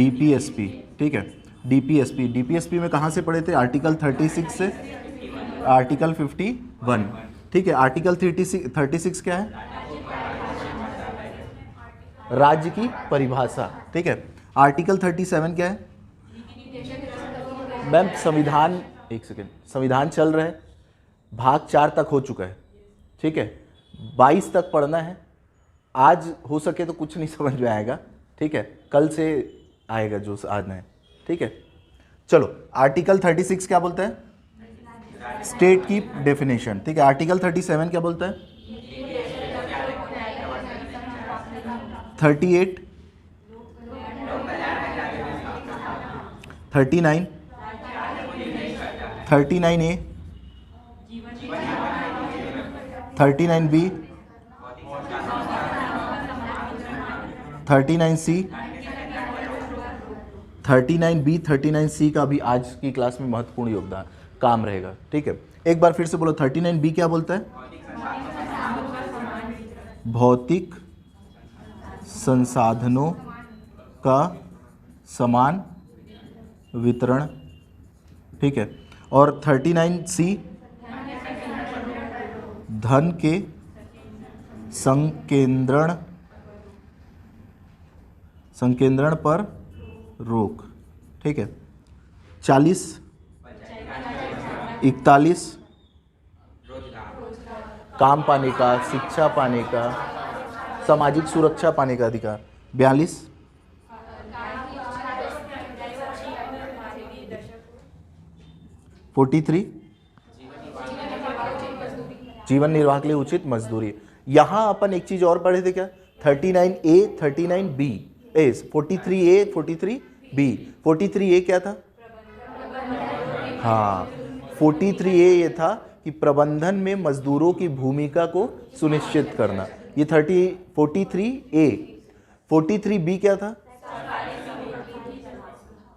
DPSP, ठीक है, DPSP. DPSP में कहाँ से पढ़े थे? आर्टिकल 36 से आर्टिकल 51, ठीक है। आर्टिकल 36 क्या है? राज्य की परिभाषा, ठीक है। आर्टिकल 37 क्या है? मैम संविधान, एक सेकेंड, संविधान चल रहा है, भाग 4 तक हो चुका है, ठीक है, 22 तक पढ़ना है। आज हो सके तो कुछ नहीं समझ में आएगा, ठीक है, कल से आएगा जो आना है, ठीक है। चलो, आर्टिकल 36 क्या बोलता है? स्टेट की डेफिनेशन, ठीक है। आर्टिकल 37 क्या बोलता है? 38, 39, 39A, 39B, 39C, 39B, 39C का भी आज की क्लास में महत्वपूर्ण योगदान काम रहेगा, ठीक है। एक बार फिर से बोलो, 39B क्या बोलता है? भौतिक संसाधनों का समान वितरण, ठीक है। और 39C धन के संकेंद्रण पर रोक, ठीक है। 40, 41 काम पाने का, शिक्षा पाने का, सामाजिक सुरक्षा पाने का अधिकार। 42 43 जीवन निर्वाह के लिए उचित मजदूरी। यहां अपन एक चीज और पढ़े थे क्या? 39A, 39B, 43A, 43B। 43A क्या था? हाँ, 43A ये था कि प्रबंधन में मजदूरों की भूमिका को सुनिश्चित करना, ये 43A। 43B क्या था?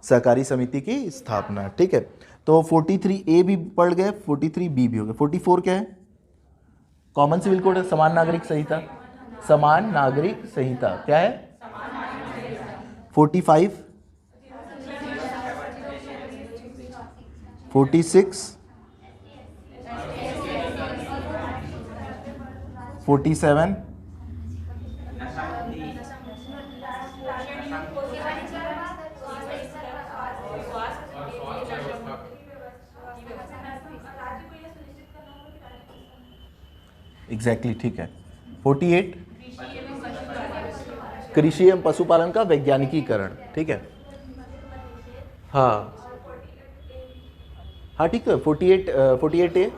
सहकारी समिति की स्थापना, ठीक है। तो 43A भी पढ़ गए, 43B भी हो गया। 44 क्या है? कॉमन सिविल कोड है, समान नागरिक संहिता। समान नागरिक संहिता क्या है? 45, 46, 47, एग्जैक्टली, ठीक है। 48 कृषि एवं पशुपालन का वैज्ञानिकीकरण, ठीक है। हाँ हाँ, ठीक है। 48A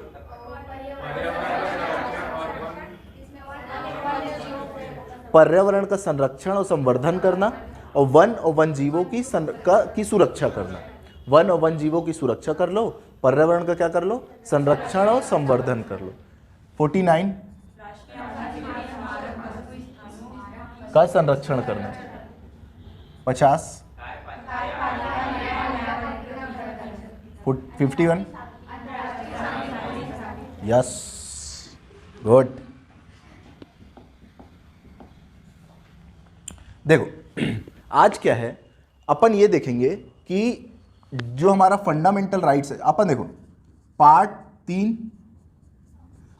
पर्यावरण का संरक्षण और संवर्धन करना, और वन जीवों की सुरक्षा करना। वन और वन जीवों की सुरक्षा कर लो, पर्यावरण का क्या कर लो? संरक्षण और संवर्धन कर लो। 49 का संरक्षण करना। 50, 51, यस, गुड। देखो आज क्या है, अपन ये देखेंगे कि जो हमारा फंडामेंटल राइट्स है, अपन देखो पार्ट 3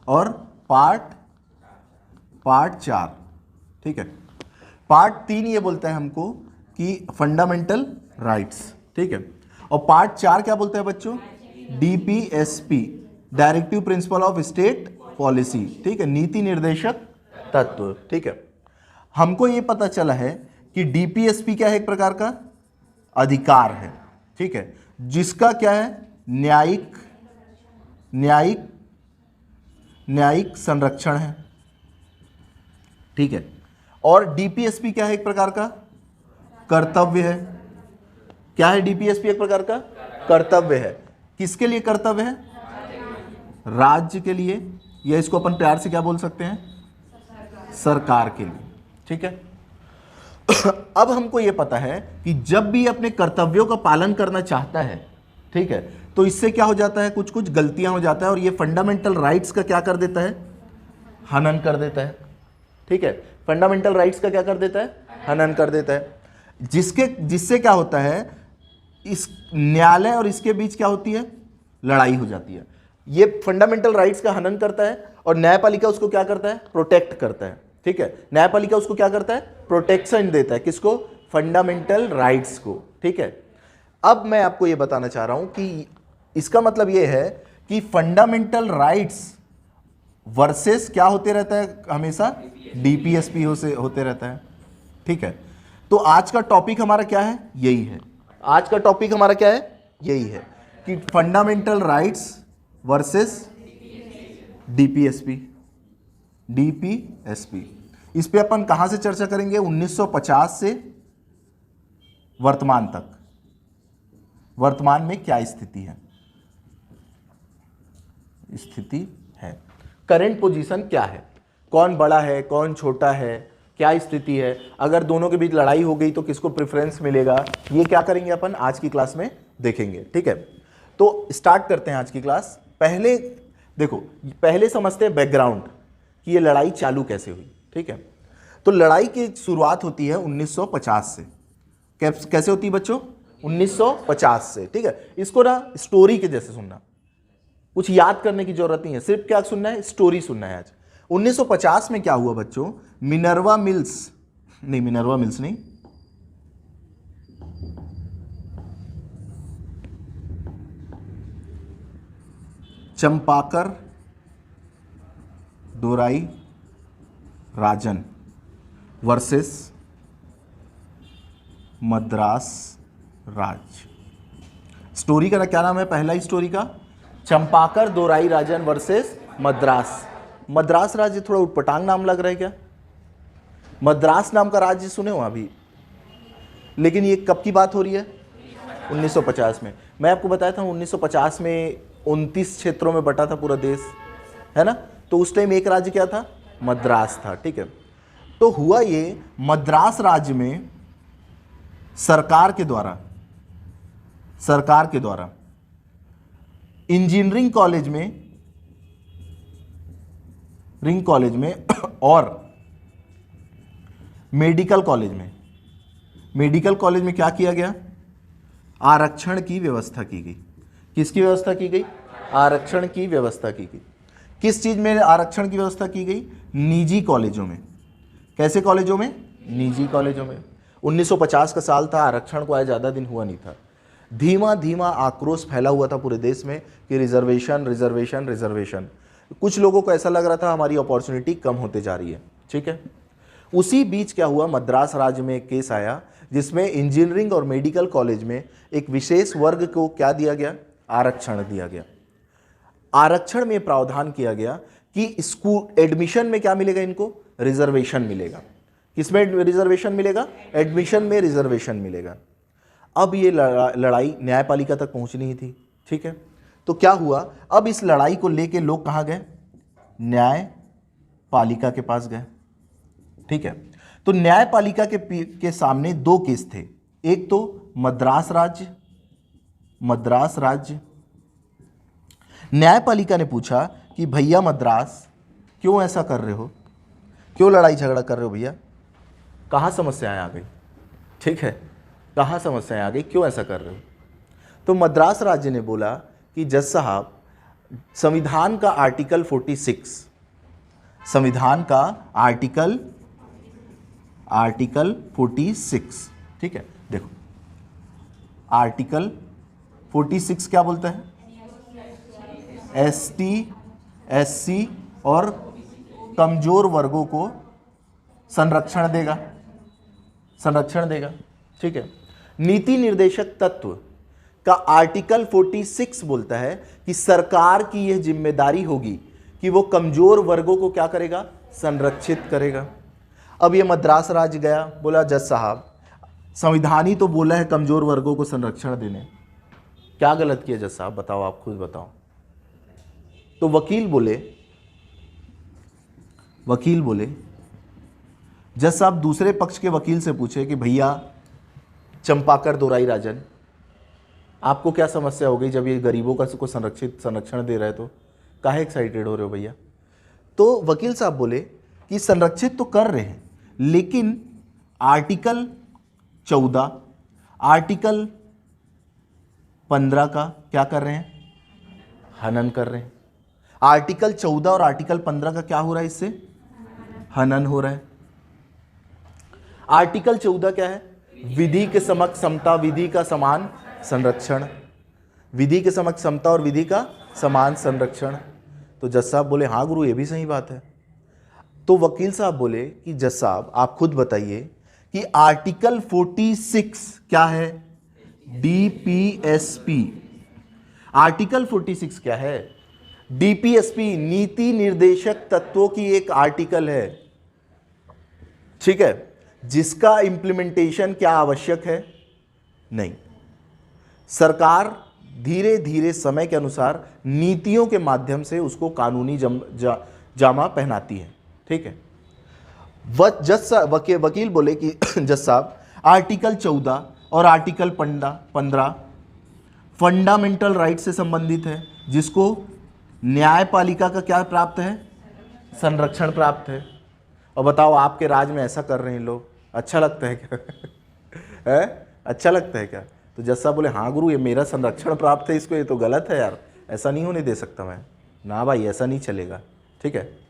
और पार्ट 4, ठीक है। पार्ट 3 ये बोलता है हमको कि फंडामेंटल राइट्स, ठीक है। और पार्ट 4 क्या बोलता है बच्चों? DPSP, directive principle of state policy, ठीक है, नीति निर्देशक तत्व, ठीक है। हमको ये पता चला है कि डीपीएसपी क्या है? एक प्रकार का अधिकार है, ठीक है, जिसका क्या है? न्यायिक संरक्षण है, ठीक है। और डीपीएसपी क्या है? एक प्रकार का कर्तव्य है। क्या है डीपीएसपी? एक प्रकार का कर्तव्य है। किसके लिए कर्तव्य है? राज्य के लिए, या इसको अपन प्यार से क्या बोल सकते हैं? सरकार के लिए, ठीक है। अब हमको यह पता है कि जब भी अपने कर्तव्यों का पालन करना चाहता है, ठीक है, तो इससे क्या हो जाता है? कुछ कुछ गलतियां हो जाता है, और ये फंडामेंटल राइट्स का क्या कर देता है? हनन कर देता है, ठीक है। फंडामेंटल राइट्स का क्या कर देता है? हनन कर देता है। जिससे क्या होता है, इस न्यायालय और इसके बीच क्या होती है, लड़ाई हो जाती है। ये फंडामेंटल राइट्स का हनन करता है और न्यायपालिका उसको क्या करता है, प्रोटेक्ट करता है। ठीक है, न्यायपालिका उसको क्या करता है, प्रोटेक्शन देता है, किसको, फंडामेंटल राइट्स को। ठीक है, अब मैं आपको ये बताना चाह रहा हूं कि इसका मतलब ये है कि फंडामेंटल राइट्स वर्सेस क्या होते रहता है, हमेशा डीपीएसपी होते रहता है। ठीक है, तो आज का टॉपिक हमारा क्या है, यही है। आज का टॉपिक हमारा क्या है, यही है कि फंडामेंटल राइट्स वर्सेस डीपीएसपी। इस पे अपन कहां से चर्चा करेंगे, 1950 से वर्तमान तक। वर्तमान में क्या स्थिति है, करंट पोजीशन क्या है, कौन बड़ा है, कौन छोटा है, क्या स्थिति है, अगर दोनों के बीच लड़ाई हो गई तो किसको प्रेफरेंस मिलेगा, ये क्या करेंगे अपन आज की क्लास में देखेंगे। ठीक है, तो स्टार्ट करते हैं आज की क्लास। पहले देखो, पहले समझते हैं बैकग्राउंड कि ये लड़ाई चालू कैसे हुई। ठीक है, तो लड़ाई की शुरुआत होती है 1950 से। कैसे होती है बच्चों, 1950 से। ठीक है, इसको ना स्टोरी के जैसे सुनना, कुछ याद करने की जरूरत नहीं है, सिर्फ क्या सुनना है, स्टोरी सुनना है आज। 1950 में क्या हुआ बच्चों, मिनर्वा मिल्स नहीं, चंपाकर दोराई राजन वर्सेस मद्रास राज। स्टोरी का क्या नाम है, पहला ही स्टोरी का, चंपाकर दोराई राजन वर्सेस मद्रास राज्य। थोड़ा उटपटांग नाम लग रहा है क्या, मद्रास नाम का राज्य सुने हो अभी, लेकिन ये कब की बात हो रही है, 1950 में। मैं आपको बताया था 1950 में 29 क्षेत्रों में बटा था पूरा देश, है ना, तो उस टाइम एक राज्य क्या था, मद्रास था। ठीक है, तो हुआ ये, मद्रास राज्य में सरकार के द्वारा इंजीनियरिंग कॉलेज में और मेडिकल कॉलेज में क्या किया गया, आरक्षण की व्यवस्था की गई। किसकी व्यवस्था की गई, आरक्षण की व्यवस्था की गई। किस चीज में आरक्षण की व्यवस्था की गई, निजी कॉलेजों में। कैसे कॉलेजों में, निजी कॉलेजों में। 1950 का साल था, आरक्षण को आया ज़्यादा दिन हुआ नहीं था। धीमा धीमा आक्रोश फैला हुआ था पूरे देश में कि रिजर्वेशन। कुछ लोगों को ऐसा लग रहा था हमारी अपॉर्चुनिटी कम होते जा रही है। ठीक है, उसी बीच क्या हुआ, मद्रास राज्य में एक केस आया जिसमें इंजीनियरिंग और मेडिकल कॉलेज में एक विशेष वर्ग को क्या दिया गया, आरक्षण दिया गया। आरक्षण में प्रावधान किया गया कि स्कूल एडमिशन में क्या मिलेगा, इनको रिजर्वेशन मिलेगा। किसमें रिजर्वेशन मिलेगा, एडमिशन में रिजर्वेशन मिलेगा। अब ये लड़ाई न्यायपालिका तक पहुंचनी ही थी। ठीक है, तो क्या हुआ, अब इस लड़ाई को लेके लोग कहां गए, न्यायपालिका के पास गए। ठीक है, तो न्यायपालिका के सामने दो केस थे, एक तो मद्रास राज्य। न्यायपालिका ने पूछा कि भैया मद्रास, क्यों ऐसा कर रहे हो, क्यों लड़ाई झगड़ा कर रहे हो भैया, कहाँ समस्याएं आ गई। ठीक है, कहाँ समस्याएं आ गई, क्यों ऐसा कर रहे हो। तो मद्रास राज्य ने बोला कि जज साहब, संविधान का आर्टिकल 46, संविधान का आर्टिकल 46, ठीक है, देखो आर्टिकल 46 क्या बोलता है, एसटी, एससी और कमजोर वर्गों को संरक्षण देगा। ठीक है, नीति निर्देशक तत्व का आर्टिकल 46 बोलता है कि सरकार की यह जिम्मेदारी होगी कि वो कमजोर वर्गों को क्या करेगा, संरक्षित करेगा। अब ये मद्रास राज्य गया, बोला जज साहब, संविधान ही तो बोला है कमजोर वर्गों को संरक्षण देने, क्या गलत किया जज साहब, बताओ, आप खुद बताओ। तो वकील बोले जज साहब दूसरे पक्ष के वकील से पूछे कि भैया चंपाकर दोराई राजन, आपको क्या समस्या हो गई जब ये गरीबों का को संरक्षण दे रहा है, तो काहे एक्साइटेड हो रहे हो भैया। तो वकील साहब बोले कि संरक्षित तो कर रहे हैं, लेकिन आर्टिकल 14 आर्टिकल 15 का क्या कर रहे हैं, हनन कर रहे हैं। आर्टिकल 14 और आर्टिकल 15 का क्या हो रहा है, इससे हनन हो रहा है। आर्टिकल 14 क्या है, विधि के समक्ष समता, विधि का समान संरक्षण, विधि के समक्ष समता और विधि का समान संरक्षण। तो जज साहब बोले हाँ गुरु ये भी सही बात है। तो वकील साहब बोले कि जज साहब आप खुद बताइए कि आर्टिकल 46 क्या है, डीपीएसपी। आर्टिकल 46 क्या है, डीपीएसपी नीति निर्देशक तत्वों की एक आर्टिकल है, ठीक है, जिसका इंप्लीमेंटेशन क्या आवश्यक है, नहीं। सरकार धीरे धीरे समय के अनुसार नीतियों के माध्यम से उसको कानूनी जामा पहनाती है, ठीक है। वकील बोले कि जज साहब आर्टिकल 14 और आर्टिकल 15 फंडामेंटल राइट से संबंधित है, जिसको न्यायपालिका का क्या प्राप्त है, संरक्षण प्राप्त है। और बताओ आपके राज में ऐसा कर रहे हैं लोग, अच्छा लगता है क्या है? अच्छा लगता है क्या? तो जज साहब बोले हाँ गुरु ये मेरा संरक्षण प्राप्त है, इसको ये तो गलत है यार, ऐसा नहीं होने दे सकता मैं, ना भाई ऐसा नहीं चलेगा, ठीक है।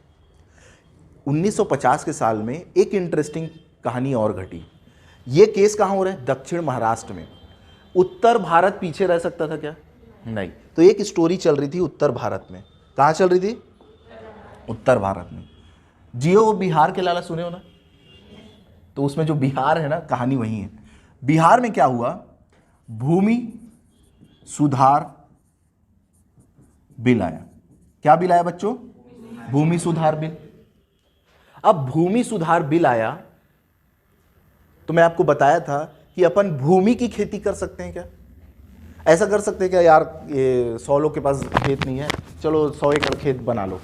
1950 के साल में एक इंटरेस्टिंग कहानी और घटी। ये केस कहाँ हो रहा है, दक्षिण महाराष्ट्र में। उत्तर भारत पीछे रह सकता था क्या, नहीं। तो एक स्टोरी चल रही थी उत्तर भारत में। कहाँ चल रही थी, उत्तर भारत में। जियो बिहार के लाला सुने हो ना, तो उसमें जो बिहार है ना, कहानी वही है। बिहार में क्या हुआ, भूमि सुधार बिल आया। क्या बिल आया बच्चों, भूमि सुधार बिल। अब भूमि सुधार बिल आया तो मैं आपको बताया था कि अपन भूमि की खेती कर सकते हैं क्या, ऐसा कर सकते हैं क्या यार, ये 100 लोग के पास खेत नहीं है, चलो 100 एकड़ खेत बना लो,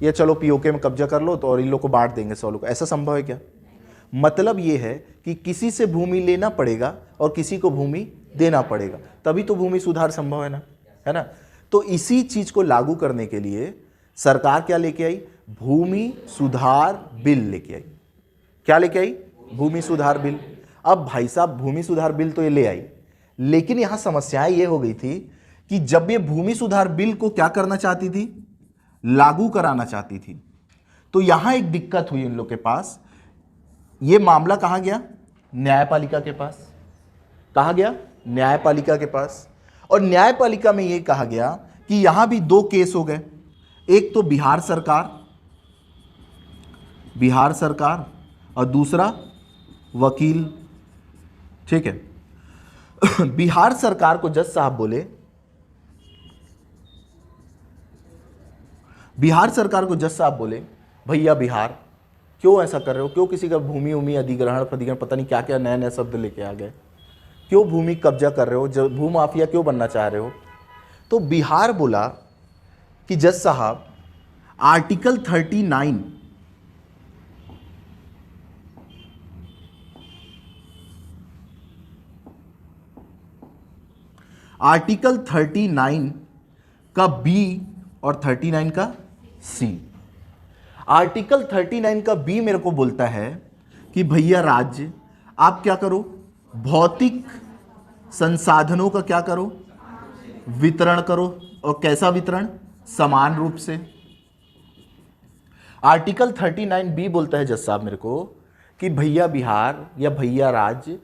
या चलो पीओके में कब्जा कर लो तो और इन लोग को बांट देंगे 100 लोग, ऐसा संभव है क्या? मतलब ये है कि किसी से भूमि लेना पड़ेगा और किसी को भूमि देना पड़ेगा, तभी तो भूमि सुधार संभव है ना, है ना। तो इसी चीज को लागू करने के लिए सरकार क्या लेके आई, भूमि सुधार बिल लेके आई। क्या लेके आई, भूमि सुधार बिल। अब भाई साहब भूमि सुधार बिल तो ये ले आई, लेकिन यहां समस्याएं ये हो गई थी कि जब ये भूमि सुधार बिल को क्या करना चाहती थी, लागू कराना चाहती थी, तो यहां एक दिक्कत हुई उन लोग के पास। ये मामला कहां गया, न्यायपालिका के पास। कहां गया, न्यायपालिका के पास। और न्यायपालिका में यह कहा गया कि यहां भी 2 केस हो गए, एक तो बिहार सरकार और दूसरा वकील, ठीक है। बिहार सरकार को जज साहब बोले, भैया बिहार क्यों ऐसा कर रहे हो, क्यों किसी का भूमि उमी अधिग्रहण प्रतिग्रहण पता नहीं क्या क्या नए नए शब्द लेके आ गए, क्यों भूमि कब्जा कर रहे हो, जब भूमाफिया क्यों बनना चाह रहे हो। तो बिहार बोला कि जज साहब आर्टिकल 39 का बी और 39 का सी। आर्टिकल 39 का बी मेरे को बोलता है कि भैया राज्य आप क्या करो, भौतिक संसाधनों का क्या करो, वितरण करो। और कैसा वितरण, समान रूप से। आर्टिकल 39 बी बोलता है जज साहब मेरे को कि भैया बिहार या भैया राज्य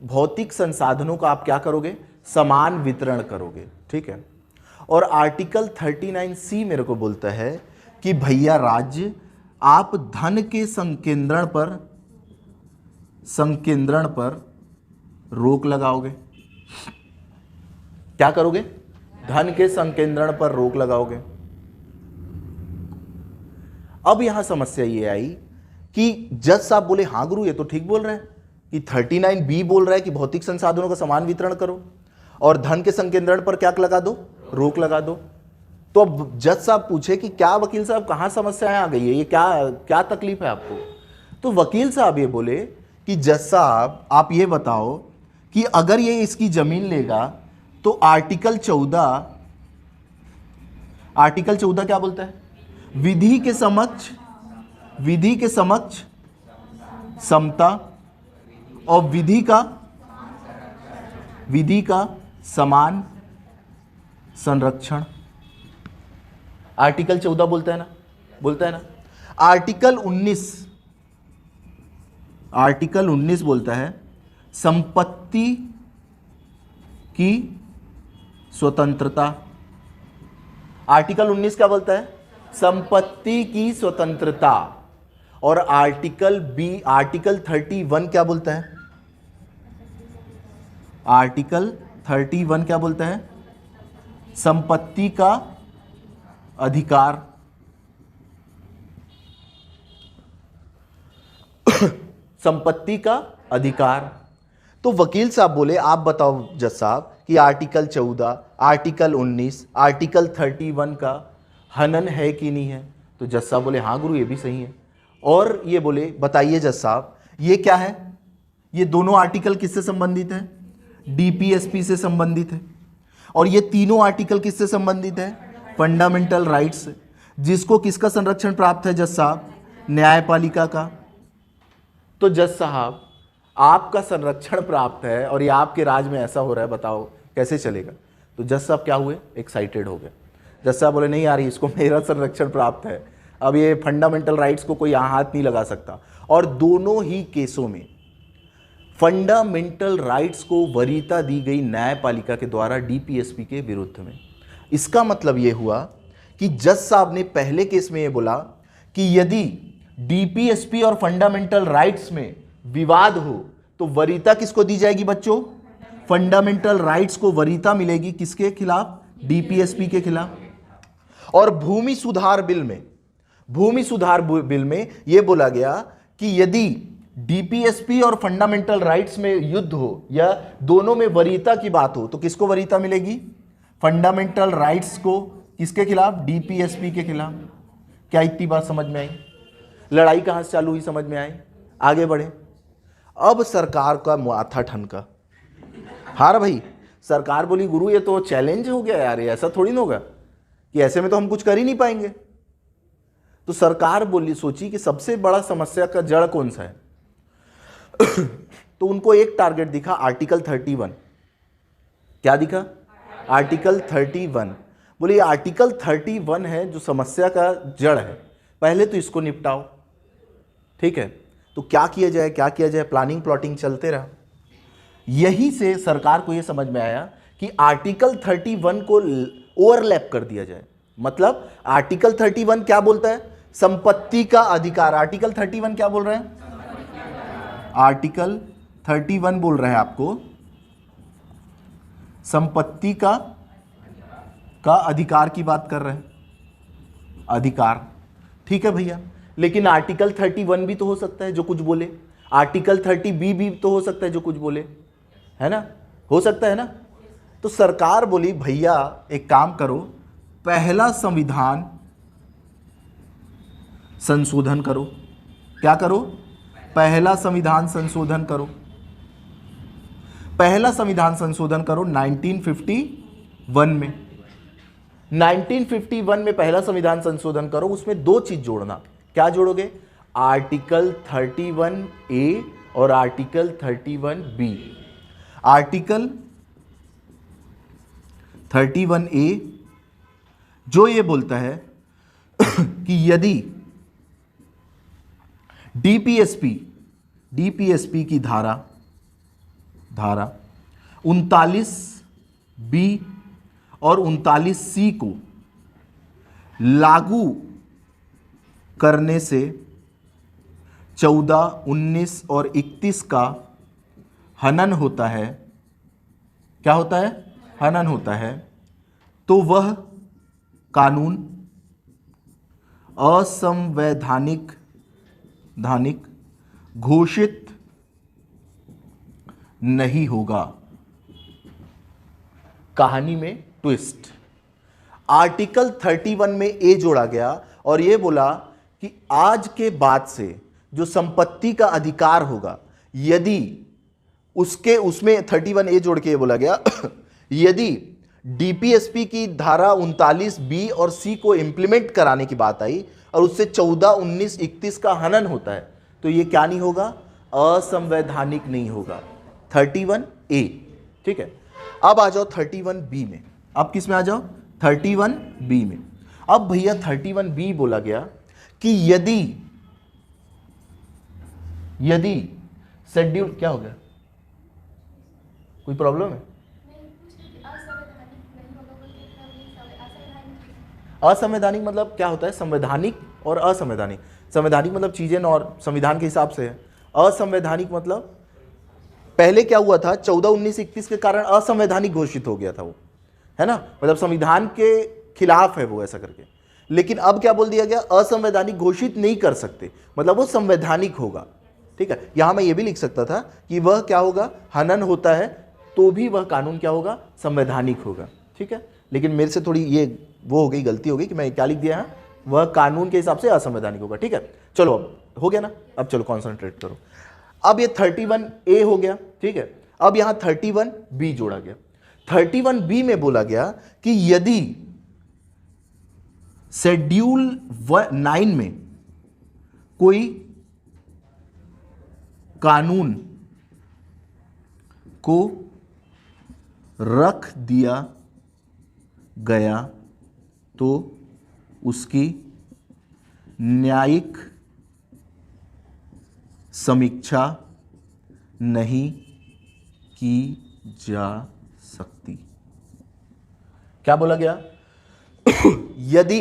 भौतिक संसाधनों का आप क्या करोगे, समान वितरण करोगे, ठीक है। और आर्टिकल 39 सी मेरे को बोलता है कि भैया राज्य आप धन के संकेंद्रण पर रोक लगाओगे। क्या करोगे, धन के संकेंद्रण पर रोक लगाओगे। अब यहां समस्या ये आई कि जज साहब बोले हाँ गुरु ये तो ठीक बोल रहे हैं कि 39 बी बोल रहा है कि भौतिक संसाधनों का समान वितरण करो और धन के संकेंद्रण पर क्या लगा दो, रोक लगा दो। तो अब जज साहब पूछे कि क्या वकील साहब कहां समस्याएं आ गई है, ये क्या तकलीफ है आपको। तो वकील साहब ये बोले कि जज साहब आप ये बताओ कि अगर ये इसकी जमीन लेगा तो आर्टिकल 14 क्या बोलता है, विधि के समक्ष समता और विधि का समान संरक्षण। आर्टिकल 14 बोलता है ना। आर्टिकल 19 बोलता है संपत्ति की स्वतंत्रता। आर्टिकल 19 क्या बोलता है? संपत्ति की स्वतंत्रता। और आर्टिकल 31 क्या बोलता है? आर्टिकल 31 क्या बोलता है? संपत्ति का अधिकार। संपत्ति का अधिकार। तो वकील साहब बोले आप बताओ जज साहब कि आर्टिकल 14, आर्टिकल 19, आर्टिकल 31 का हनन है कि नहीं है? तो जज साहब बोले हाँ गुरु ये भी सही है। और ये बोले बताइए जज साहब ये क्या है? ये दोनों आर्टिकल किससे संबंधित है? डीपीएसपी से संबंधित है। और ये तीनों आर्टिकल किससे संबंधित है? फंडामेंटल राइट्स से। जिसको किसका संरक्षण प्राप्त है जज साहब? न्यायपालिका का। तो जज साहब आपका संरक्षण प्राप्त है और ये आपके राज में ऐसा हो रहा है, बताओ कैसे चलेगा? तो जज साहब क्या हुए? एक्साइटेड हो गए। जज साहब बोले नहीं यार इसको मेरा संरक्षण प्राप्त है, अब ये फंडामेंटल राइट्स को कोई यहाँ हाथ नहीं लगा सकता। और दोनों ही केसों में फंडामेंटल राइट्स को वरीयता दी गई न्यायपालिका के द्वारा डीपीएसपी के विरुद्ध में। इसका मतलब ये हुआ कि जज साहब ने पहले केस में ये बोला कि यदि डीपीएसपी और फंडामेंटल राइट्स में विवाद हो तो वरीयता किसको दी जाएगी बच्चों? फंडामेंटल राइट्स को वरीयता मिलेगी किसके खिलाफ? डीपीएसपी के खिलाफ। और भूमि सुधार बिल में यह बोला गया कि यदि डीपीएसपी और फंडामेंटल राइट्स में युद्ध हो या दोनों में वरीयता की बात हो तो किसको वरीयता मिलेगी? फंडामेंटल राइट्स को। किसके खिलाफ? डीपीएसपी के खिलाफ। क्या इतनी बात समझ में आई? लड़ाई कहां से चालू हुई समझ में आई? आगे बढ़े। अब सरकार का माथा ठनका। हाँ भाई, सरकार बोली गुरु ये तो चैलेंज हो गया यार, ये ऐसा थोड़ी ना होगा कि ऐसे में तो हम कुछ कर ही नहीं पाएंगे। तो सरकार बोली सोची कि सबसे बड़ा समस्या का जड़ कौन सा है? तो उनको एक टारगेट दिखा, आर्टिकल 31। क्या दिखा? आर्टिकल 31। बोले ये आर्टिकल 31 है जो समस्या का जड़ है, पहले तो इसको निपटाओ। ठीक है, तो क्या किया जाए? प्लानिंग प्लॉटिंग चलते रहा। यही से सरकार को यह समझ में आया कि आर्टिकल 31 को ओवरलैप कर दिया जाए। मतलब आर्टिकल 31 क्या बोलता है? संपत्ति का अधिकार। आर्टिकल 31 क्या बोल रहे हैं? आर्टिकल 31 बोल रहे हैं आपको संपत्ति का अधिकार की बात कर रहे हैं। अधिकार, ठीक है भैया, लेकिन आर्टिकल 31 भी तो हो सकता है जो कुछ बोले, आर्टिकल 30B भी तो हो सकता है जो कुछ बोले, है ना? हो सकता है ना? तो सरकार बोली भैया एक काम करो, पहला संविधान संशोधन करो। क्या करो? पहला संविधान संशोधन करो। पहला संविधान संशोधन करो 1951 में। 1951 में पहला संविधान संशोधन करो, उसमें दो चीज जोड़ना। क्या जोड़ोगे? आर्टिकल 31A और आर्टिकल 31B। आर्टिकल 31A जो ये बोलता है कि यदि डीपीएसपी की धारा 39B और 39C को लागू करने से 14, 19 और 31 का हनन होता है। क्या होता है? हनन होता है। तो वह कानून असंवैधानिक घोषित नहीं होगा। कहानी में ट्विस्ट। आर्टिकल 31 में ए जोड़ा गया और यह बोला कि आज के बाद से जो संपत्ति का अधिकार होगा, यदि उसमें 31A जोड़ के ये बोला गया यदि डीपीएसपी की धारा 39B और C को इंप्लीमेंट कराने की बात आई और उससे 14, 19, 31 का हनन होता है तो ये क्या नहीं होगा? असंवैधानिक नहीं होगा। 31A, ठीक है। अब आ जाओ 31B में। अब किस में आ जाओ? 31B में। अब भैया 31B बोला गया कि यदि शेड्यूल, क्या हो गया, कोई प्रॉब्लम है? असंवैधानिक मतलब क्या होता है? संवैधानिक और असंवैधानिक। संवैधानिक मतलब चीजें और संविधान के हिसाब से है। असंवैधानिक मतलब पहले क्या हुआ था, 14-19-21 के कारण असंवैधानिक घोषित हो गया था वो, है ना, मतलब संविधान के खिलाफ है वो, ऐसा करके। लेकिन अब क्या बोल दिया गया? असंवैधानिक घोषित नहीं कर सकते, मतलब वो संवैधानिक होगा, ठीक है। यहां मैं ये भी लिख सकता था कि वह क्या होगा, हनन होता है तो भी वह कानून क्या होगा? संवैधानिक होगा, ठीक है। लेकिन मेरे से थोड़ी ये वो हो गई, गलती हो गई कि मैं क्या लिख दिया है, वह कानून के हिसाब से असंवैधानिक होगा, ठीक है। चलो अब हो गया ना, अब चलो कॉन्सेंट्रेट करो। अब ये 31A हो गया, ठीक है। अब यहां 31B जोड़ा गया। 31B में बोला गया कि यदि शेड्यूल 9 में कोई कानून को रख दिया गया तो उसकी न्यायिक समीक्षा नहीं की जा सकती। क्या बोला गया? यदि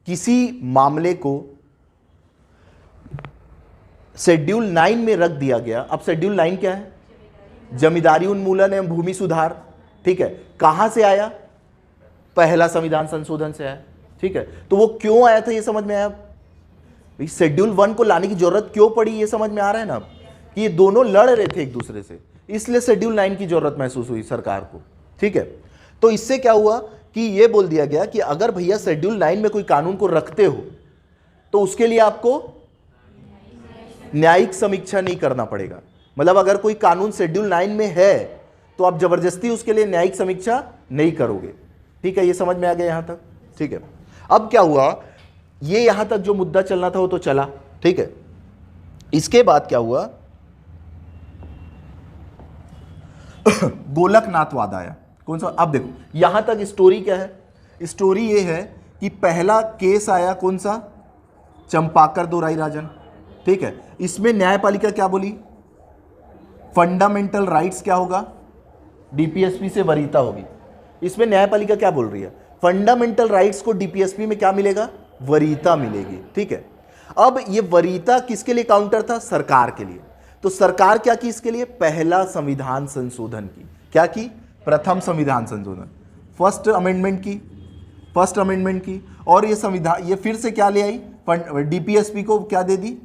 किसी मामले को शेड्यूल 9 में रख दिया गया। अब शेड्यूल 9 क्या है? जमींदारी उन्मूलन एवं भूमि सुधार, ठीक है। कहां से आया? पहला संविधान संशोधन से आया, ठीक है। तो वो क्यों आया था ये समझ में आया? शेड्यूल 1 को लाने की जरूरत क्यों पड़ी ये समझ में आ रहा है ना, कि ये दोनों लड़ रहे थे एक दूसरे से, इसलिए शेड्यूल 9 की जरूरत महसूस हुई सरकार को, ठीक है। तो इससे क्या हुआ कि ये बोल दिया गया कि अगर भैया शेड्यूल 9 में कोई कानून को रखते हो तो उसके लिए आपको न्यायिक समीक्षा नहीं करना पड़ेगा। मतलब अगर कोई कानून शेड्यूल 9 में है तो आप जबरदस्ती उसके लिए न्यायिक समीक्षा नहीं करोगे, ठीक है। ये समझ में आ गया यहां तक, ठीक है। अब क्या हुआ, ये यहां तक जो मुद्दा चलना था वो तो चला, ठीक है। इसके बाद क्या हुआ, गोलकनाथवाद आया। कौन सा? अब देखो यहां तक स्टोरी क्या है, स्टोरी ये है कि पहला केस आया कौन सा? चंपाकर दोराई राजन, ठीक है। इसमें न्यायपालिका क्या बोली? फंडामेंटल राइट्स क्या होगा? डीपीएसपी से वरीयता होगी। इसमें न्यायपालिका क्या बोल रही है? फंडामेंटल राइट्स को डीपीएसपी में क्या मिलेगा? वरीयता मिलेगी, ठीक है। अब ये वरीयता किसके लिए काउंटर था? सरकार के लिए। तो सरकार क्या की इसके लिए? पहला संविधान संशोधन की। क्या की? प्रथम संविधान संशोधन, फर्स्ट अमेंडमेंट की, फर्स्ट अमेंडमेंट की। और ये संविधान ये फिर से क्या ले आई? डीपीएसपी को क्या दे दी?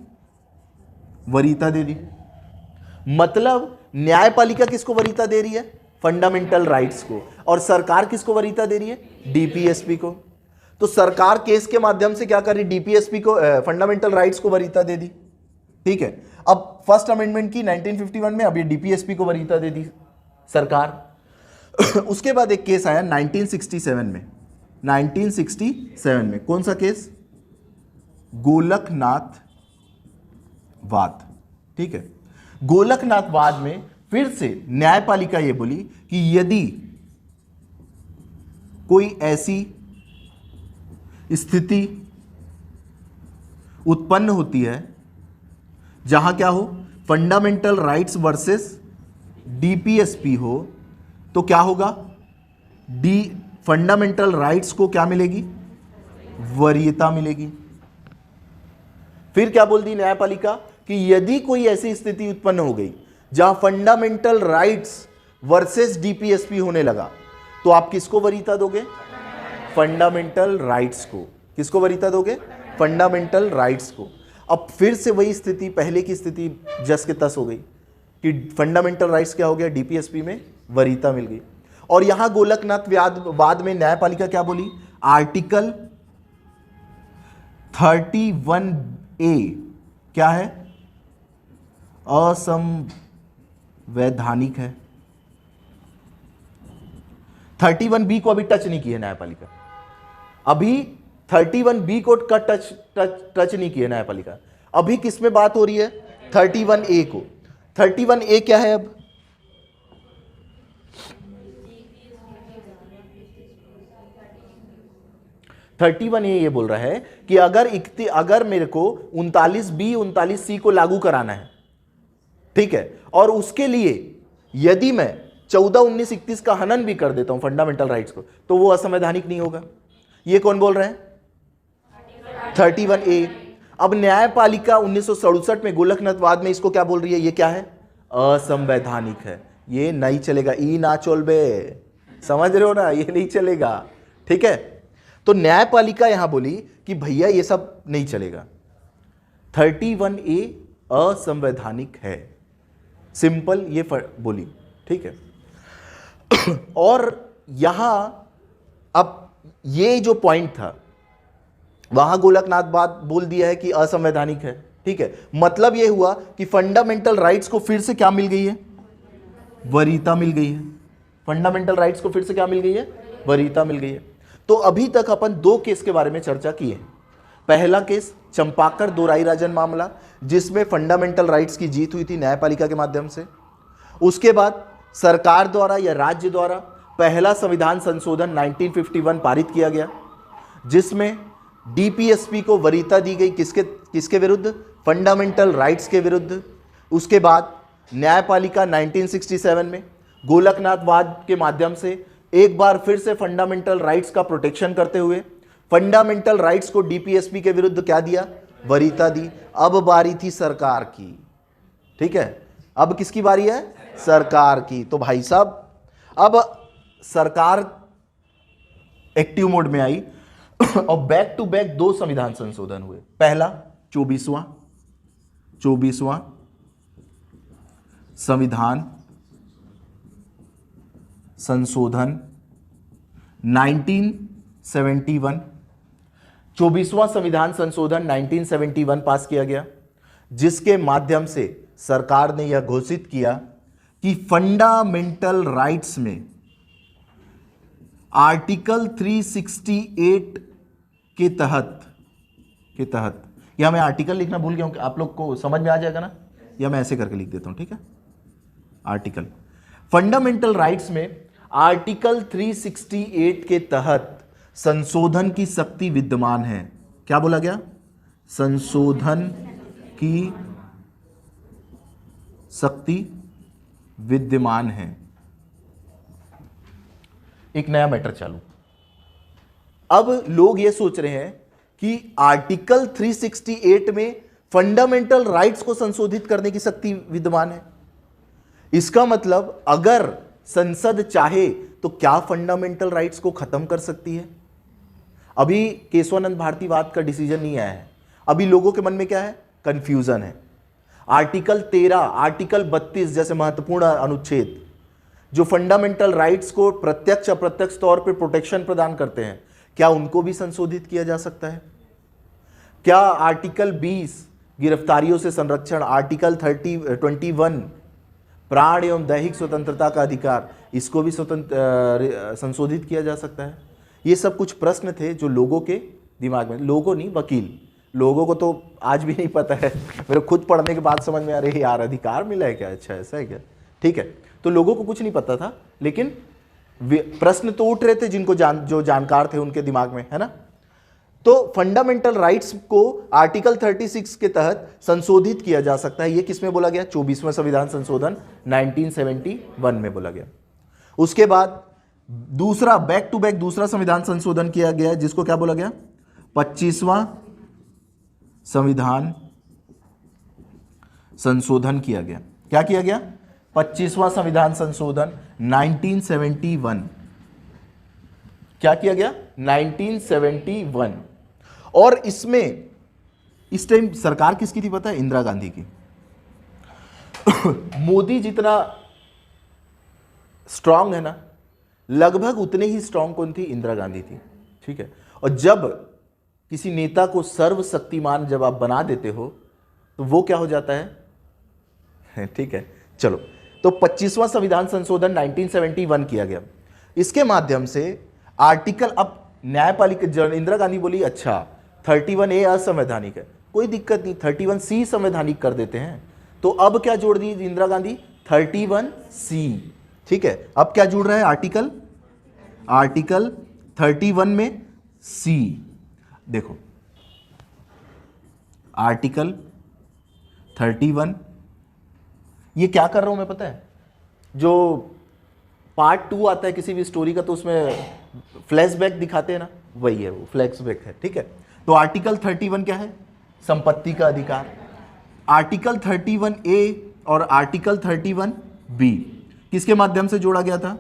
वरीयता दे दी। मतलब न्यायपालिका किसको वरीयता दे रही है? फंडामेंटल राइट्स को। और सरकार किसको वरीयता दे रही है? डीपीएसपी को। तो सरकार केस के माध्यम से क्या कर रही? डीपीएसपी को, फंडामेंटल राइट्स को वरीयता दे दी, ठीक है। अब फर्स्ट अमेंडमेंट की 1951 में, अब ये डीपीएसपी को वरीयता दे दी सरकार। उसके बाद एक केस आया 1967 में। 1967 में कौन सा केस? गोलकनाथ वाद, ठीक है। गोलकनाथ वाद में फिर से न्यायपालिका ये बोली कि यदि कोई ऐसी स्थिति उत्पन्न होती है जहां क्या हो? फंडामेंटल राइट्स वर्सेस डीपीएसपी हो, तो क्या होगा? फंडामेंटल राइट्स को क्या मिलेगी? वरीयता मिलेगी। फिर क्या बोल दी न्यायपालिका कि यदि कोई ऐसी स्थिति उत्पन्न हो गई जहां फंडामेंटल राइट्स वर्सेस डीपीएसपी होने लगा, तो आप किसको वरीयता दोगे? फंडामेंटल राइट्स को। किसको वरीयता दोगे? फंडामेंटल राइट्स को। अब फिर से वही स्थिति, पहले की स्थिति जस के तस हो गई कि फंडामेंटल राइट्स क्या हो गया? डीपीएसपी में वरीयता मिल गई। और यहां गोलकनाथ वाद में न्यायपालिका क्या बोली? आर्टिकल 31A क्या है? असंवैधानिक है। 31B को अभी टच नहीं की है न्यायपालिका, अभी 31B को टच नहीं की है न्यायपालिका। अभी किस में बात हो रही है? 31A को। 31A क्या है अब? थर्टी वन ये बोल रहा है कि अगर मेरे को 39B 39C को लागू कराना है, ठीक है, और उसके लिए यदि मैं 14, 19, 31 का हनन भी कर देता हूं फंडामेंटल राइट्स को, तो वो असंवैधानिक नहीं होगा। ये कौन बोल रहे हैं? 31A। अब न्यायपालिका 1967 में गोलकनाथवाद में इसको क्या बोल रही है? ये क्या है? असंवैधानिक है, ये नहीं चलेगा। ई ना चोलबे, समझ रहे हो ना, ये नहीं चलेगा, ठीक है। तो न्यायपालिका यहां बोली कि भैया ये सब नहीं चलेगा, 31A असंवैधानिक है, सिंपल ये बोली, ठीक है। और यहां अब ये जो पॉइंट था वहां गोलकनाथवाद बोल दिया है कि असंवैधानिक है, ठीक है। मतलब ये हुआ कि फंडामेंटल राइट्स को फिर से क्या मिल गई है? वरीयता मिल गई है। फंडामेंटल राइट्स को फिर से क्या मिल गई है? वरीयता मिल गई है। तो अभी तक अपन 2 केस के बारे में चर्चा की है। पहला केस चंपाकर दोराईराजन मामला, जिसमें फंडामेंटल राइट्स की जीत हुई थी न्यायपालिका के माध्यम से। उसके बाद सरकार द्वारा या राज्य द्वारा पहला संविधान संशोधन 1951 पारित किया गया, जिसमें डीपीएसपी को वरीयता दी गई। किसके विरुद्ध? फंडामेंटल राइट्स के विरुद्ध। उसके बाद न्यायपालिका 1967 में गोलकनाथवाद के माध्यम से एक बार फिर से फंडामेंटल राइट्स का प्रोटेक्शन करते हुए फंडामेंटल राइट्स को डीपीएसपी के विरुद्ध क्या दिया? वरीयता दी। अब बारी थी सरकार की, ठीक है। अब किसकी बारी है? सरकार की। तो भाई साहब अब सरकार एक्टिव मोड में आई और बैक टू बैक 2 संविधान संशोधन हुए। पहला 24वां संविधान संशोधन 1971। 24वां संविधान संशोधन 1971 पास किया गया, जिसके माध्यम से सरकार ने यह घोषित किया कि फंडामेंटल राइट्स में आर्टिकल 368 के तहत या मैं आर्टिकल लिखना भूल गया हूं, आप लोग को समझ में आ जाएगा ना, या मैं ऐसे करके लिख देता हूं, ठीक है। आर्टिकल फंडामेंटल राइट्स में आर्टिकल 368 के तहत संशोधन की शक्ति विद्यमान है। क्या बोला गया? संशोधन की शक्ति विद्यमान है। एक नया मैटर चालू। अब लोग ये सोच रहे हैं कि आर्टिकल 368 में फंडामेंटल राइट्स को संशोधित करने की शक्ति विद्यमान है। इसका मतलब अगर संसद चाहे तो क्या फंडामेंटल राइट्स को खत्म कर सकती है? अभी केशवानंद भारतीवाद का डिसीजन नहीं आया है। अभी लोगों के मन में क्या है? कंफ्यूजन है। आर्टिकल 13, आर्टिकल 32 जैसे महत्वपूर्ण अनुच्छेद जो फंडामेंटल राइट्स को प्रत्यक्ष अप्रत्यक्ष तौर पर प्रोटेक्शन प्रदान करते हैं, क्या उनको भी संशोधित किया जा सकता है? क्या आर्टिकल 20 गिरफ्तारियों से संरक्षण, आर्टिकल 21 प्राण एवं दैहिक स्वतंत्रता का अधिकार, इसको भी संशोधित किया जा सकता है? ये सब कुछ प्रश्न थे जो लोगों के दिमाग में, लोगों नहीं वकील, लोगों को तो आज भी नहीं पता है। मेरे खुद पढ़ने के बाद समझ में आ रही है यार अधिकार मिला है क्या? अच्छा ऐसा है क्या? ठीक है, तो लोगों को कुछ नहीं पता था, लेकिन प्रश्न तो उठ रहे थे जिनको जो जानकार थे उनके दिमाग में, है ना। तो फंडामेंटल राइट्स को आर्टिकल 36 के तहत संशोधित किया जा सकता है। ये किसमें बोला गया? 24वां संविधान संशोधन 1971 में बोला गया। उसके बाद दूसरा बैक टू बैक दूसरा संविधान संशोधन किया गया, जिसको क्या बोला गया? 25वां संविधान संशोधन किया गया। क्या किया गया? 25वां संविधान संशोधन 1971। क्या किया गया? 1971। और इसमें इस टाइम सरकार किसकी थी पता है? इंदिरा गांधी की। मोदी जितना स्ट्रांग है ना, लगभग उतने ही स्ट्रांग कौन थी? इंदिरा गांधी थी, ठीक है। और जब किसी नेता को सर्वशक्तिमान जब आप बना देते हो तो वो क्या हो जाता है? ठीक है, चलो। तो 25वां संविधान संशोधन 1971 किया गया। इसके माध्यम से आर्टिकल, अब न्यायपालिका इंदिरा गांधी बोली अच्छा 31A असंवैधानिक है, कोई दिक्कत नहीं, 31C संवैधानिक कर देते हैं। तो अब क्या जोड़ दी इंदिरा गांधी, 31C। ठीक है, अब क्या जुड़ रहा है, आर्टिकल 31 में C। देखो आर्टिकल 31, ये क्या कर रहा हूं मैं पता है, जो पार्ट 2 आता है किसी भी स्टोरी का तो उसमें फ्लैशबैक दिखाते हैं ना, वही है, वो फ्लैशबैक है। ठीक है, तो आर्टिकल 31 क्या है, संपत्ति का अधिकार। आर्टिकल 31A और आर्टिकल 31B किसके माध्यम से जोड़ा गया था,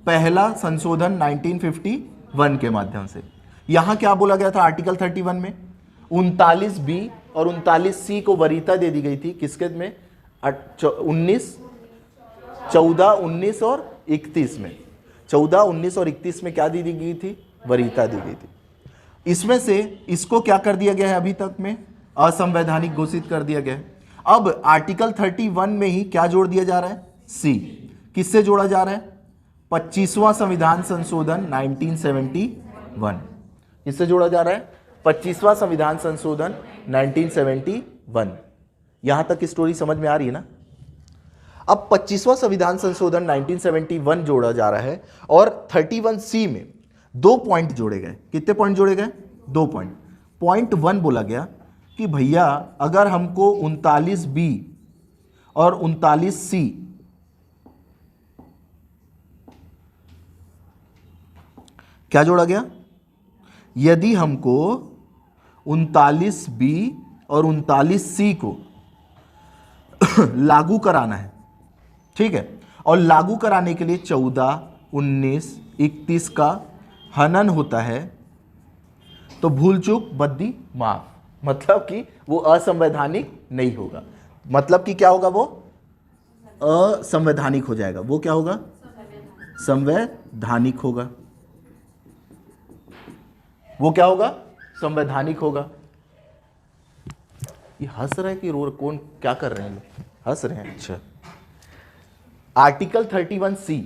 पहला संशोधन 1951 के माध्यम से। यहां क्या बोला गया था आर्टिकल 31 में, 39B और 39C को वरीयता दे दी गई थी, किसके में, 14, 19 और 31 में। 14, 19 और 31 में क्या दी गई थी, वरीयता दी गई थी। इसमें से इसको क्या कर दिया गया है, अभी तक में असंवैधानिक घोषित कर दिया गया है। अब आर्टिकल 31 में ही क्या जोड़ दिया जा रहा है, सी। किससे जोड़ा जा रहा है, 25वां संविधान संशोधन 1971। किससे जोड़ा जा रहा है, 25वां संविधान संशोधन 1971। यहां तक की स्टोरी समझ में आ रही है ना। अब 25वां संविधान संशोधन 1971 जोड़ा जा रहा है और 31C में 2 पॉइंट जोड़े गए। कितने पॉइंट जोड़े गए, 2 पॉइंट। पॉइंट 1 बोला गया कि भैया अगर हमको 39B और 39C क्या जोड़ा गया, यदि हमको 39B और 39C को लागू कराना है, ठीक है, और लागू कराने के लिए 14, 19, 31 का हनन होता है, तो भूल चूक बद्दी माफ, मतलब कि वो असंवैधानिक नहीं होगा। मतलब कि क्या होगा, वो असंवैधानिक हो जाएगा। वो क्या होगा, संवैधानिक होगा। वो क्या होगा, संवैधानिक होगा। ये हंस रहा है कि रो, कौन क्या कर रहे हैं लोग, हंस रहे हैं। अच्छा, आर्टिकल 31C,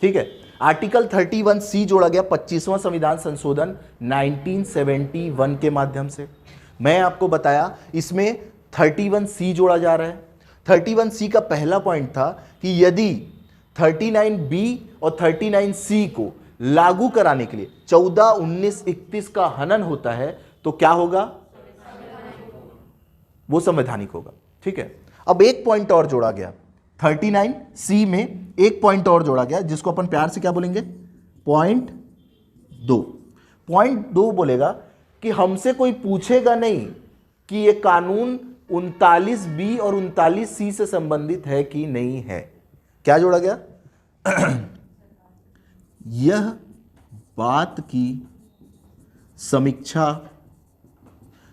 ठीक है, आर्टिकल 31C जोड़ा गया 25वां संविधान संशोधन 1971 के माध्यम से। मैं आपको बताया इसमें 31C जोड़ा जा रहा है। 31C का पहला पॉइंट था कि यदि 39B और 39C को लागू कराने के लिए 14, 19, 31 का हनन होता है तो क्या होगा, वो संवैधानिक होगा। ठीक है, अब एक पॉइंट और जोड़ा गया 39C में, एक पॉइंट और जोड़ा गया जिसको अपन प्यार से क्या बोलेंगे, पॉइंट 2। पॉइंट 2 बोलेगा कि हमसे कोई पूछेगा नहीं कि ये कानून 39B और 39C से संबंधित है कि नहीं है। क्या जोड़ा गया, यह बात की समीक्षा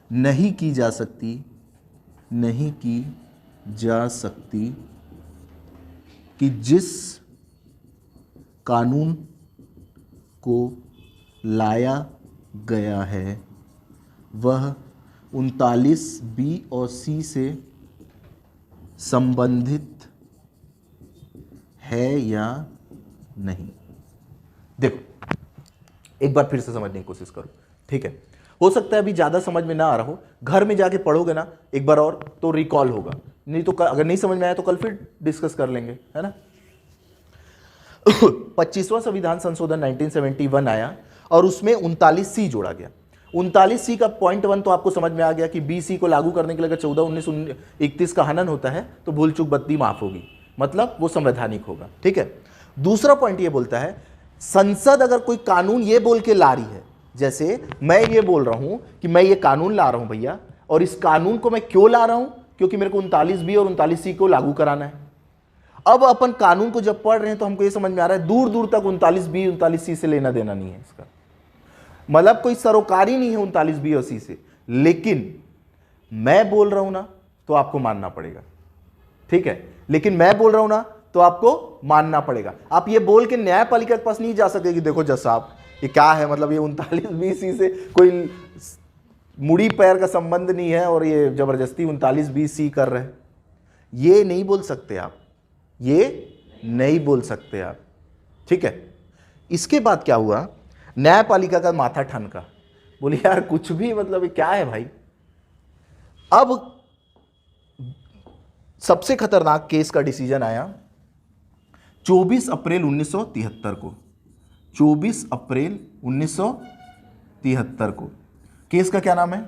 नहीं की जा सकती कि जिस कानून को लाया गया है वह 39B और C से संबंधित है या नहीं। देखो एक बार फिर से समझने की कोशिश करो, ठीक है। हो सकता है अभी ज़्यादा समझ में ना आ रहा हो, घर में जाके पढ़ोगे ना एक बार और तो रिकॉल होगा, नहीं तो अगर नहीं समझ में आया तो कल फिर डिस्कस कर लेंगे, है ना। 25वां संविधान संशोधन 1971 आया और उसमें 39C जोड़ा गया। 39C का पॉइंट 1 तो आपको समझ में आ गया कि BC को लागू करने के लिए अगर 14, 19, 31 का हनन होता है तो भूल चूक बद्दी माफ होगी, मतलब वो संवैधानिक होगा। ठीक है, दूसरा पॉइंट ये बोलता है संसद अगर कोई कानून ये बोल के ला रही है, जैसे मैं ये बोल रहा हूं कि मैं ये कानून ला रहा हूं भैया, और इस कानून को मैं क्यों ला रहा हूं, क्योंकि मेरे को 39B और 39C को लागू कराना है। अब अपन कानून को जब पढ़ रहे हैं तो हमको ये समझ में आ रहा है दूर दूर तक 39B 39C से लेना देना नहीं है इसका, मतलब कोई सरोकारी नहीं है 39B और C से, लेकिन मैं बोल रहा हूं ना तो आपको मानना पड़ेगा। ठीक है, लेकिन मैं बोल रहा हूं ना तो आपको मानना पड़ेगा। आप ये बोल के न्यायपालिका के पास नहीं जा सके कि देखो जज साहब ये क्या है, मतलब ये 39B C से कोई मुड़ी पैर का संबंध नहीं है और ये जबरदस्ती 39B C कर रहे हैं, ये नहीं बोल सकते आप, ये नहीं बोल सकते आप। ठीक है, इसके बाद क्या हुआ, न्यायपालिका का माथा ठनका, बोले यार कुछ भी, मतलब ये क्या है भाई। अब सबसे खतरनाक केस का डिसीजन आया 24 अप्रैल 1973 को। 24 अप्रैल 1973 को। केस का क्या नाम है?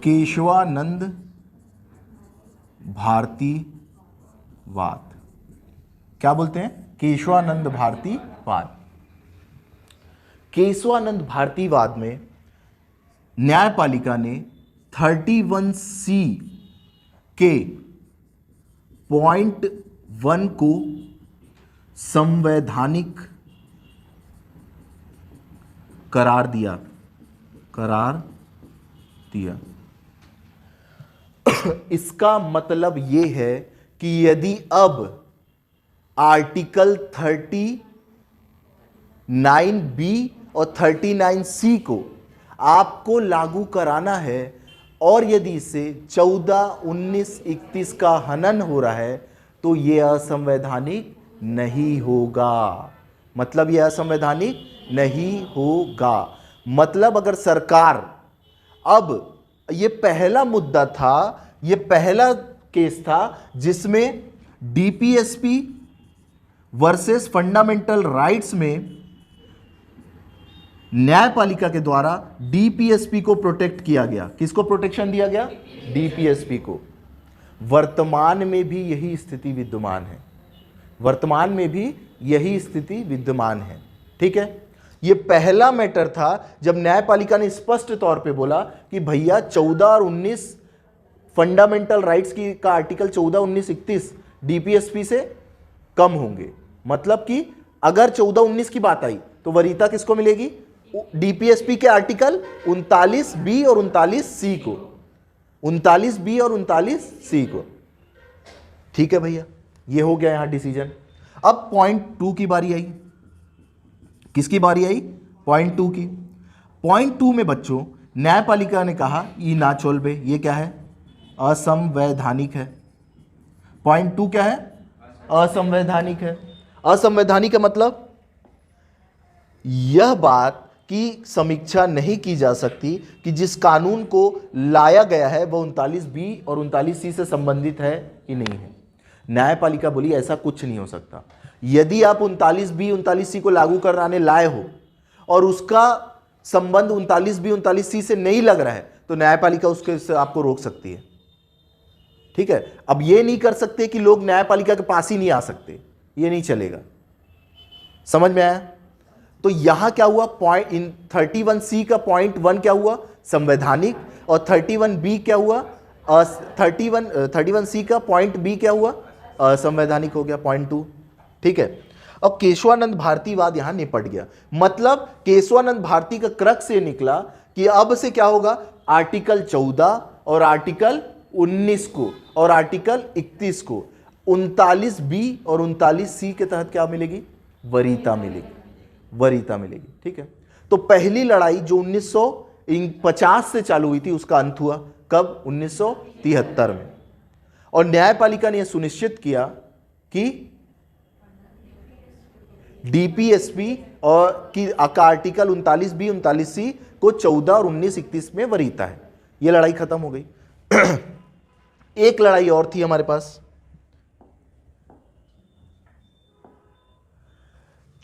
केशवानंद भारतीवाद। क्या बोलते हैं? केशवानंद भारतीवाद। केशवानंद भारतीवाद में न्यायपालिका ने 31C के पॉइंट 1 को संवैधानिक करार दिया। इसका मतलब यह है कि यदि अब आर्टिकल 39B और 39C को आपको लागू कराना है और यदि इससे 14, 19, 31 का हनन हो रहा है तो यह असंवैधानिक नहीं होगा। मतलब यह असंवैधानिक नहीं होगा। मतलब अगर सरकार, अब यह पहला मुद्दा था, यह पहला केस था जिसमें डीपीएसपी वर्सेस फंडामेंटल राइट्स में न्यायपालिका के द्वारा डीपीएसपी को प्रोटेक्ट किया गया। किसको प्रोटेक्शन दिया गया? डीपीएसपी को। वर्तमान में भी यही स्थिति विद्यमान है। वर्तमान में भी यही स्थिति विद्यमान है। ठीक है, यह पहला मैटर था जब न्यायपालिका ने स्पष्ट तौर पे बोला कि भैया 14 और 19 फंडामेंटल राइट्स की का आर्टिकल 14, 19, 31 डीपीएसपी से कम होंगे। मतलब कि अगर 14, 19 की बात आई तो वरीयता किसको मिलेगी? डीपीएसपी के आर्टिकल 39B और 39C को। 39B और 39C को। ठीक है भैया, ये हो गया यहां डिसीजन। अब पॉइंट 2 की बारी आई। किसकी बारी आई? पॉइंट 2 की। पॉइंट 2 में बच्चों न्यायपालिका ने कहा ई ना चोलबे, ये क्या है? असंवैधानिक है। पॉइंट 2 क्या है? असंवैधानिक है। असंवैधानिक का मतलब यह बात की समीक्षा नहीं की जा सकती कि जिस कानून को लाया गया है वह 39B और 39C से संबंधित है कि नहीं है। न्यायपालिका बोली ऐसा कुछ नहीं हो सकता। यदि आप 39B, 39C को लागू कराने लाए हो और उसका संबंध 39B, 39C से नहीं लग रहा है तो न्यायपालिका उसके से आपको रोक सकती है। ठीक है, अब यह नहीं कर सकते कि लोग न्यायपालिका के पास ही नहीं आ सकते, यह नहीं चलेगा। समझ में आया? तो यहां क्या हुआ? पॉइंट इन 31C का पॉइंट 1 क्या हुआ? संवैधानिक। और 31B क्या हुआ? 31C का पॉइंट B क्या हुआ? असंवैधानिक हो गया, पॉइंट 2। ठीक है, अब केशवानंद भारतीवाद यहां निपट गया। मतलब केशवानंद भारती का क्रक्स ये निकला कि अब से क्या होगा? आर्टिकल 14 और आर्टिकल 19 को और आर्टिकल 31 को 39B और 39C के तहत क्या मिलेगी? वरीयता मिलेगी। वरीयता मिलेगी। ठीक है, तो पहली लड़ाई जो 1950 से चालू हुई थी उसका अंत हुआ कब? 1973 में। और न्यायपालिका ने यह सुनिश्चित किया कि डीपीएसपी और की आर्टिकल 39B, 39C को 14 और 19, 31 में वरीयता है। यह लड़ाई खत्म हो गई। एक लड़ाई और थी हमारे पास।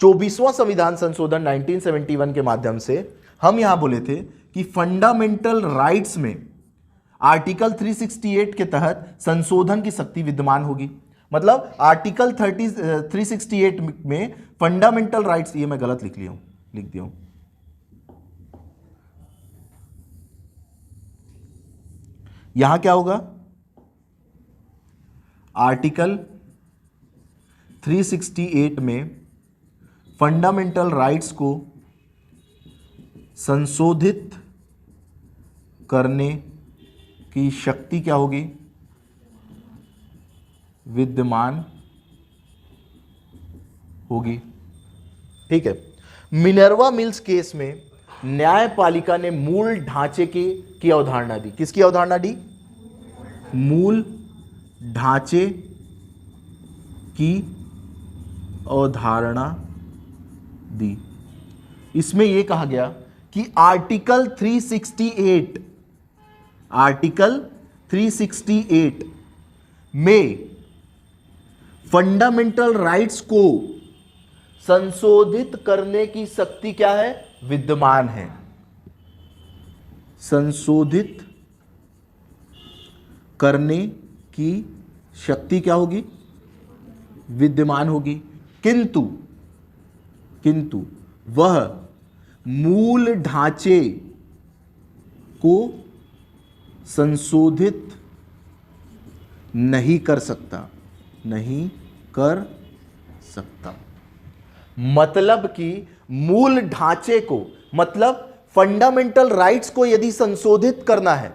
24वां संविधान संशोधन 1971 के माध्यम से हम यहां बोले थे कि फंडामेंटल राइट्स में आर्टिकल 368 के तहत संशोधन की शक्ति विद्यमान होगी। मतलब आर्टिकल 368 में फंडामेंटल राइट्स, ये मैं गलत लिख दिया हूं। यहां क्या होगा? आर्टिकल 368 में फंडामेंटल राइट्स को संशोधित करने की शक्ति क्या होगी? विद्यमान होगी। ठीक है, मिनर्वा मिल्स केस में न्यायपालिका ने मूल ढांचे की अवधारणा दी। किसकी अवधारणा दी? मूल ढांचे की अवधारणा दी। इसमें यह कहा गया कि आर्टिकल 368 में फंडामेंटल राइट्स को संशोधित करने की शक्ति क्या है? विद्यमान है। संशोधित करने की शक्ति क्या होगी? विद्यमान होगी। किंतु वह मूल ढांचे को संशोधित नहीं कर सकता। मतलब कि मूल ढांचे को, मतलब फंडामेंटल राइट्स को यदि संशोधित करना है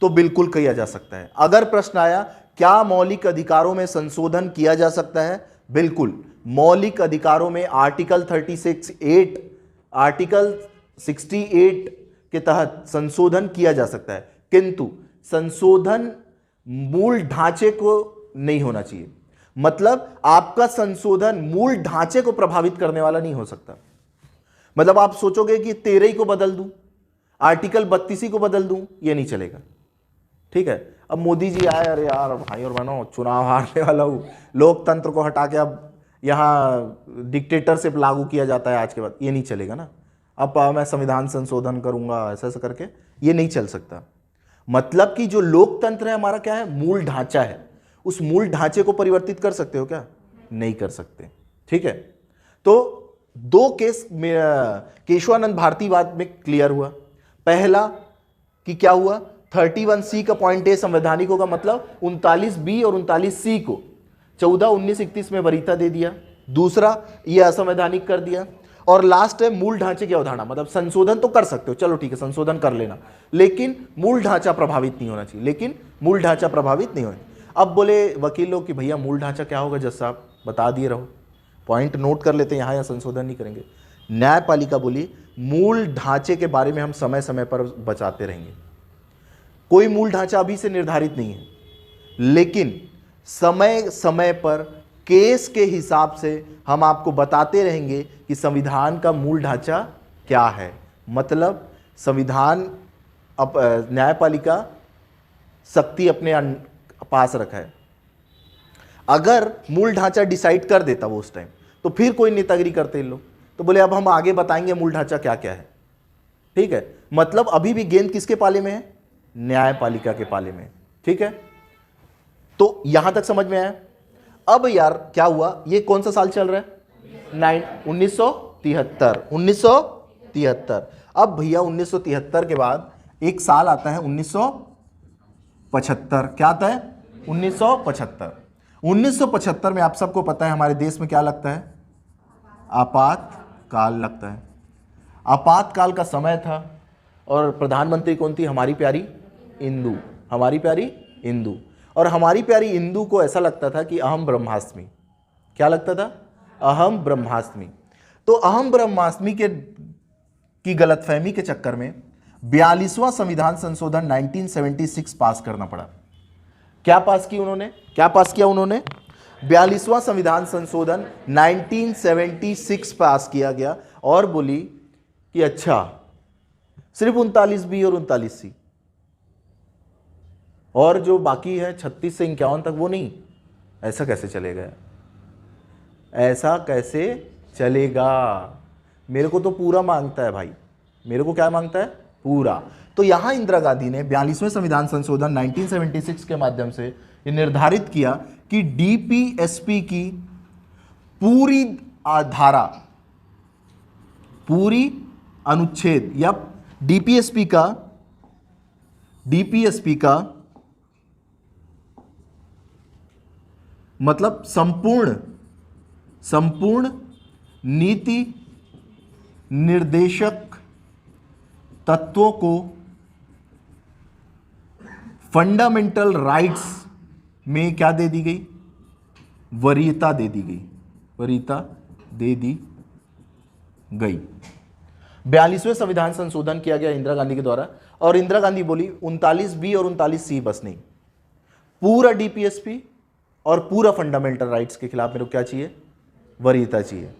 तो बिल्कुल किया जा सकता है। अगर प्रश्न आया क्या मौलिक अधिकारों में संशोधन किया जा सकता है? बिल्कुल। मौलिक अधिकारों में आर्टिकल 68 के तहत संशोधन किया जा सकता है, किंतु संशोधन मूल ढांचे को नहीं होना चाहिए। मतलब आपका संशोधन मूल ढांचे को प्रभावित करने वाला नहीं हो सकता। मतलब आप सोचोगे कि 13 को बदल दूं, आर्टिकल 32 को बदल दूं, ये नहीं चलेगा। ठीक है, अब मोदी जी आए, अरे यार भाई और बहनों चुनाव हारने वाला हूं, लोकतंत्र को हटा के अब यहां डिक्टेटरशिप लागू किया जाता है आज के बाद, ये नहीं चलेगा ना। अब मैं संविधान संशोधन करूंगा ऐसा ऐसा करके, ये नहीं चल सकता। मतलब कि जो लोकतंत्र है हमारा क्या है? मूल ढांचा है। उस मूल ढांचे को परिवर्तित कर सकते हो क्या? नहीं कर सकते। ठीक है, तो दो केस केशवानंद भारतीवाद में क्लियर हुआ। पहला कि क्या हुआ? 31C का पॉइंट ए संवैधानिक होगा, मतलब 39B और 39C को 14/19/31 में वरीयता दे दिया। दूसरा ये असंवैधानिक कर दिया। और लास्ट है मूल ढांचे की अवधारणा, मतलब संशोधन तो कर सकते हो, चलो ठीक है संशोधन कर लेना, लेकिन मूल ढांचा प्रभावित नहीं होना चाहिए। अब बोले वकील लोग कि भैया मूल ढांचा क्या होगा? जज साहब बता दिए रहो, पॉइंट नोट कर लेते हैं, यहाँ संशोधन नहीं करेंगे। न्यायपालिका बोली मूल ढांचे के बारे में हम समय समय पर बचाते रहेंगे। कोई मूल ढांचा अभी से निर्धारित नहीं है, लेकिन समय समय पर केस के हिसाब से हम आपको बताते रहेंगे कि संविधान का मूल ढांचा क्या है। मतलब संविधान न्यायपालिका शक्ति अपने पास रखा है। अगर मूल ढांचा डिसाइड कर देता वो उस टाइम, तो फिर कोई नेतागिरी करते इन लोग, तो बोले अब हम आगे बताएंगे मूल ढांचा क्या क्या है। ठीक है, मतलब अभी भी गेंद किसके पाले में है? न्यायपालिका के पाले में। ठीक है, तो यहां तक समझ में आया। अब यार क्या हुआ, ये कौन सा साल चल रहा है? 1973। अब भैया 1973 के बाद एक साल आता है 1975। क्या आता है? 1975 में आप सबको पता है हमारे देश में क्या लगता है? आपातकाल लगता है। आपातकाल का समय था और प्रधानमंत्री कौन थी? हमारी प्यारी इंदु। और हमारी प्यारी इंदु को ऐसा लगता था कि अहम ब्रह्मास्मि। क्या लगता था? अहम ब्रह्मास्मि। तो अहम ब्रह्मास्मि की गलतफहमी के चक्कर में 42वां संविधान संशोधन 1976 पास करना पड़ा। क्या पास किया उन्होंने? 42वां संविधान संशोधन 1976 पास किया गया और बोली कि अच्छा सिर्फ 39B और 39C, और जो बाकी है 36 से 51 तक वो नहीं। ऐसा कैसे चलेगा? मेरे को तो पूरा मांगता है भाई, मेरे को क्या मांगता है? पूरा। तो यहां इंदिरा गांधी ने 42वें संविधान संशोधन 1976 के माध्यम से ये निर्धारित किया कि डीपीएसपी की पूरी धारा, पूरी अनुच्छेद या डीपीएसपी का मतलब संपूर्ण नीति निर्देशक तत्वों को फंडामेंटल राइट्स में क्या दे दी गई? वरीयता दे दी गई। 42वें संविधान संशोधन किया गया इंदिरा गांधी के द्वारा, और इंदिरा गांधी बोली 39B और 39C बस नहीं, पूरा डीपीएसपी और पूरा फंडामेंटल राइट्स के खिलाफ मेरे को क्या चाहिए? वरीयता चाहिए।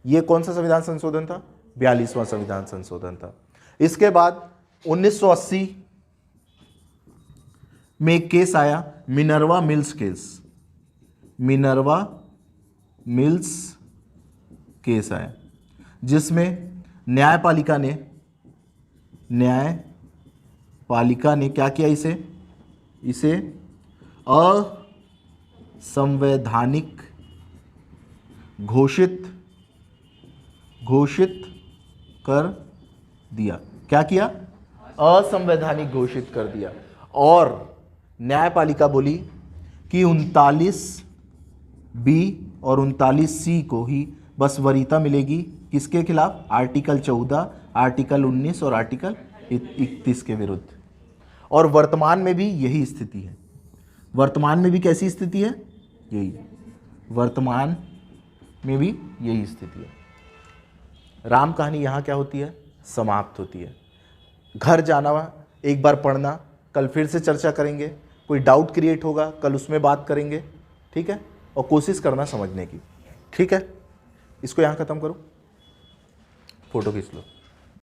यह कौन सा संविधान संशोधन था? 42वां संविधान संशोधन था। इसके बाद 1980 में एक केस आया Minerva mills case, Minerva mills case आया, जिसमें न्यायपालिका ने क्या किया, इसे असंवैधानिक घोषित कर दिया। क्या किया? असंवैधानिक घोषित कर दिया। और न्यायपालिका बोली कि 39B और 39C को ही बस वरीयता मिलेगी, किसके खिलाफ? आर्टिकल 14, आर्टिकल 19 और आर्टिकल 31 के विरुद्ध। और वर्तमान में भी यही स्थिति है। वर्तमान में भी कैसी स्थिति है? यही, वर्तमान में भी यही स्थिति है। राम कहानी यहाँ क्या होती है? समाप्त होती है। घर जाना, एक बार पढ़ना, कल फिर से चर्चा करेंगे, कोई डाउट क्रिएट होगा कल उसमें बात करेंगे, ठीक है? और कोशिश करना समझने की, ठीक है? इसको यहाँ ख़त्म करो, फोटो खींच लो।